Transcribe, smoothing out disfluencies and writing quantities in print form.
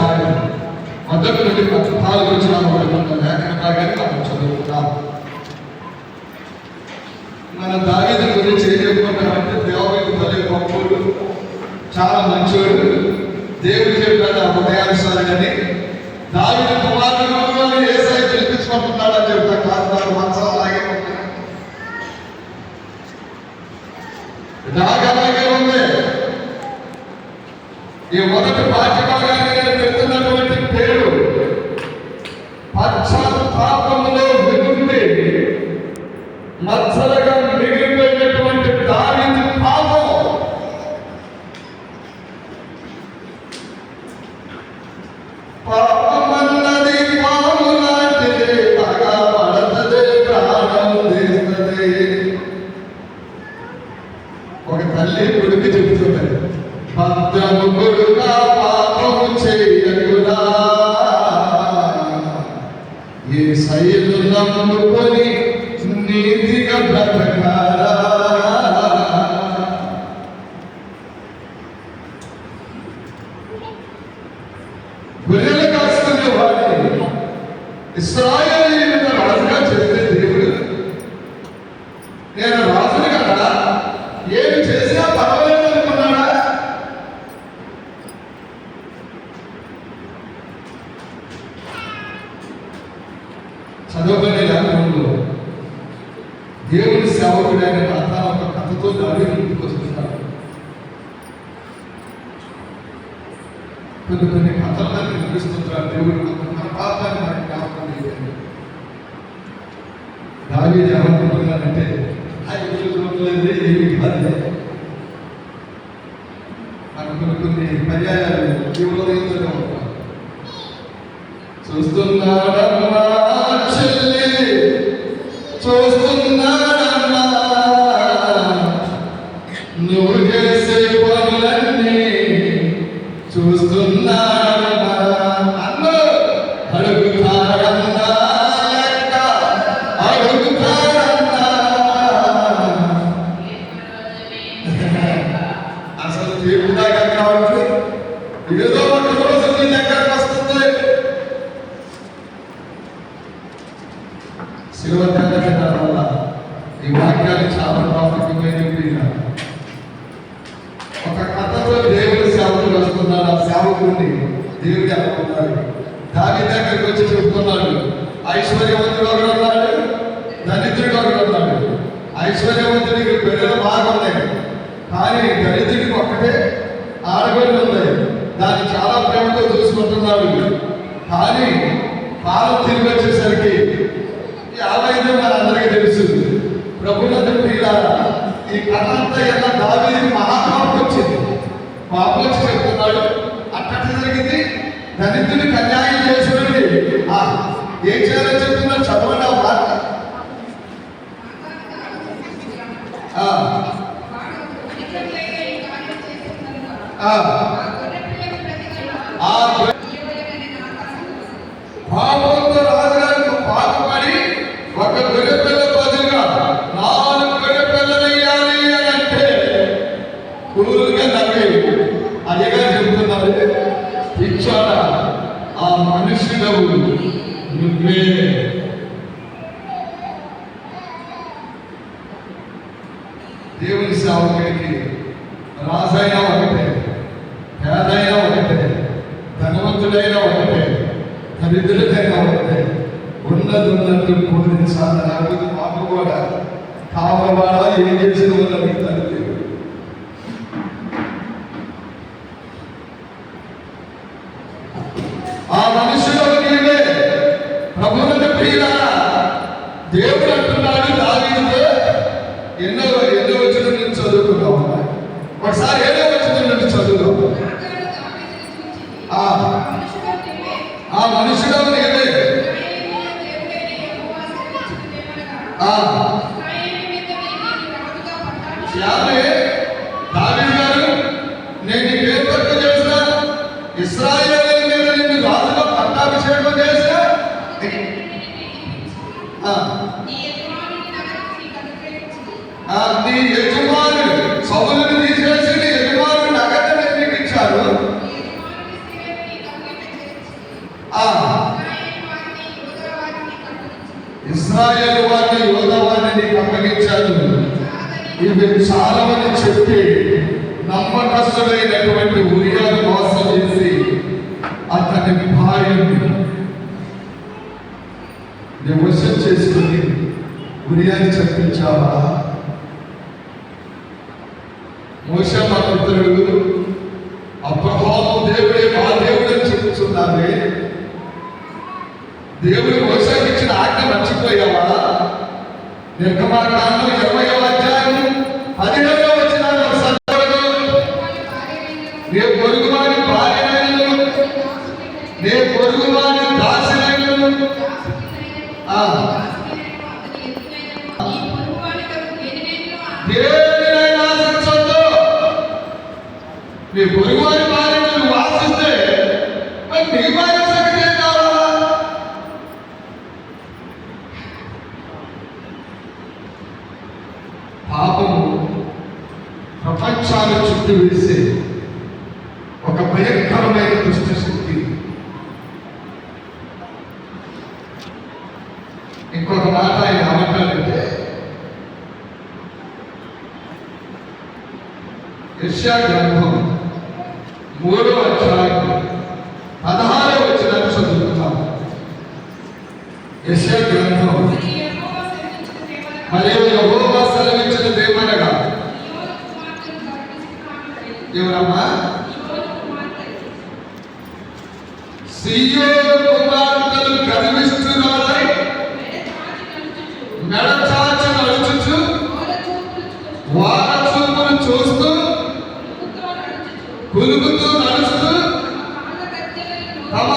అధ్యాయం 1 నుండి 14 వచనాల వరకు ఉన్న లేఖన భాగాన్ని మనం చదువుకుందాం. మన దావీదు గురించి ఏం చెప్పుకుంటామంటే దేవుడికి భలే గొప్పోడు, చాలా మంచోడు, దేవుడు చెప్పాడు హృదయానుసారుడని. దావీదు కుమారుడు యేసయ్య పిలిపించుకుంటున్నాడు అని చెప్తా. కాదు మనసు అలాగే అలాగే ఉంది. ఈ మొదటి పాఠ్య భాగాన్ని నేను పెడుతున్నటువంటి పేరు పశ్చాత్తాపంలో వెలుగుండి మచ్చలుగా మిగిలిపోయినటువంటి దావీదు పాపం. పాపమన్నది పాము లాంటిది, బాగా పడతది, ప్రాణం తీస్తుంది. ఒక తల్లి కొడుకు చెబుతున్నది, భద్రము కొడుకా పాపము చేయకురా, యేసయ్యను నమ్ముకొని నీతిగా బ్రతకారా. గొర్రెలు కాస్తున్న వాడిని ఇశ్రాయేలీయులను రాజుగా చేస్తే దేవుడు, నేను రాజుని కదా ఏమి చేసినా పర్వాలేదు అనుకున్నాడా? చదువుకునే లేఖనంలో దేవుని సేవకుడైన నాతాను ఒక కథతో దావీదు ముందుకు వస్తున్నాడు. కొన్ని కథలను వినిపిస్తుంటారు. దేవుడు మన పాపాన్ని మనకి జ్ఞాపకం చేయండి. దావీదు ఏమనుకుంటున్నాడంటే ఏమి కాదు, మనకు కొన్ని పర్యాయాలు జీవనంతోనే ఉంటాం. చూస్తున్నాడమ్మా చెల్లి, చూస్తున్నాడమ్మా నువ్వు చేసే పనులన్నీ, చూస్తున్నాడమ్మా అన్ను అడుగుతాడమ్మా లెక్క, అడుగుతాడమ్మా. అసలు తీర్పుదాకా కావచ్చు, ఏదో ఒక రోజు నీ దగ్గరకు వస్తుంది. శిలువ త్యాగం వల్ల ఈ వాక్యాలు చాలా ప్రాముఖ్యమైనవి. ఒక కథతో దేవుడి సేవకుడు వస్తున్నాడు. ఆ సేవకుడిని దేవుడు అనుకున్నాడు. దావీదు దగ్గరికి వచ్చి చెబుతున్నాడు, ఐశ్వర్యవంతుడు ఒకడు ఉన్నాడు, దరిద్రుడు ఒకడు ఉన్నాడు. ఐశ్వర్యవంతుడికి పిల్లలు బాగున్నాయి, కానీ దరిద్రుడికి ఒక్కటే ఆడగొడ్లు ఉన్నాయి. దాన్ని చాలా ప్రేమతో చూసుకుంటున్నాడు. కానీ కాలం తిరిగి వచ్చేసరికి ఆలయం మనందరికీ తెలుసు. ప్రభునందు ప్రియులారా, ఈ కథ అంతా ఎలా దావీదుకి మహాపాపం వచ్చింది. పాపం వచ్చి చెప్తున్నాడు, అట్ట జరిగింది. దరిద్రుడికి అన్యాయం చేసినది ఏం చేయాలో చెప్తున్నాడు. చదవండి ఆ మాట. పాపంతో రాజుగారికి పాటుపడి ఒక గొర్రె పిల్ల బదులుగా 4 గొర్రె పిల్లలు వేయాలి అని అంటే కూరుగా నవ్వి అదిగా చెబుతున్నారు, ఇచ్చాడ ఆ మనుషుడవు నువ్వే. దేవుని సేవకుడికి రాజైనా ఒకటే, పేదైనా ఒకటే, ధనవంతుడైనా ఒకటే, దరిద్రుడైనా ఒకటే. ఉన్నట్టు కొన్ని సార్లు లేకపోతే మాకు కూడా కావాలా ఏం చేసిన వాళ్ళు అడుగుతారు. ఆ మనుషులు నీవే. ప్రభువుని ప్రియులారా, దేవుడు అంటున్నాడు దావీదుతో, ఎన్నో వచనం నుంచి చదువుకున్నాం. ఒకసారి 7వ వచనం నుంచి చదువుదాం. ఆ మనుషుడు నీవే. దావీదు గారు, నేను నీ పేరు పట్టు చేసిన, ఇశ్రాయేలు మీద నిన్ను రాజుగా పట్టాభిషేకం చేసిన, నీ యజమానుడు సౌలుని తీసేసి నీ యజమానుడు నగదు నీకు ఇచ్చారు. ఆ ఇశ్రాయేలు వారిని యోధా వారిని నీకు అప్పగించాను. ఇవి చాలామని చెప్పి నమ్మకస్తుడైనటువంటి ఉరియాను మోసం చేసి అతని భార్యని వశం చేసుకుని ఉరియాని చెప్పించావా? మోషే మా పుత్రుడు అబ్రహాము దేవుడే మా దేవుడు అని చెప్తున్నావే, దేవుడు మోషేకి ఇచ్చిన ఆజ్ఞ మర్చిపోయావా? నిర్గమాకాండం 20వ అధ్యాయం 17వ వచనాన్ని ఒకసారి నే పొరుగువాని భార్యనైనను నే పొరుగువాని దాసినైనను దేనినైనా ఆశించొద్దు. నీ పొరుగువాని భార్యను నువ్వు ఆశిస్తే మరి నీ భార్య సంగతి ఏం కావాలా? పాపము ప్రపంచాన్ని చుట్టూ వేసే ఒక భయంకరమైన దుష్ట శక్తి. ఇంకొక మాట ఆయన ఏమంటారంటే, యెషయా గ్రంథం 3వ అధ్యాయం 16వ వచనాన్ని చదువుతాం. యెషయా గ్రంథం మరియు యెహోవా సెలవిచ్చినదేమనగా, ఎవరమ్మా? సీయోను కుమార్తెలు గర్విష్ఠురాలై మెడచాచి నడుచుచు వార చూపులు చూస్తూ కులుగుతూ నడుస్తూ తమ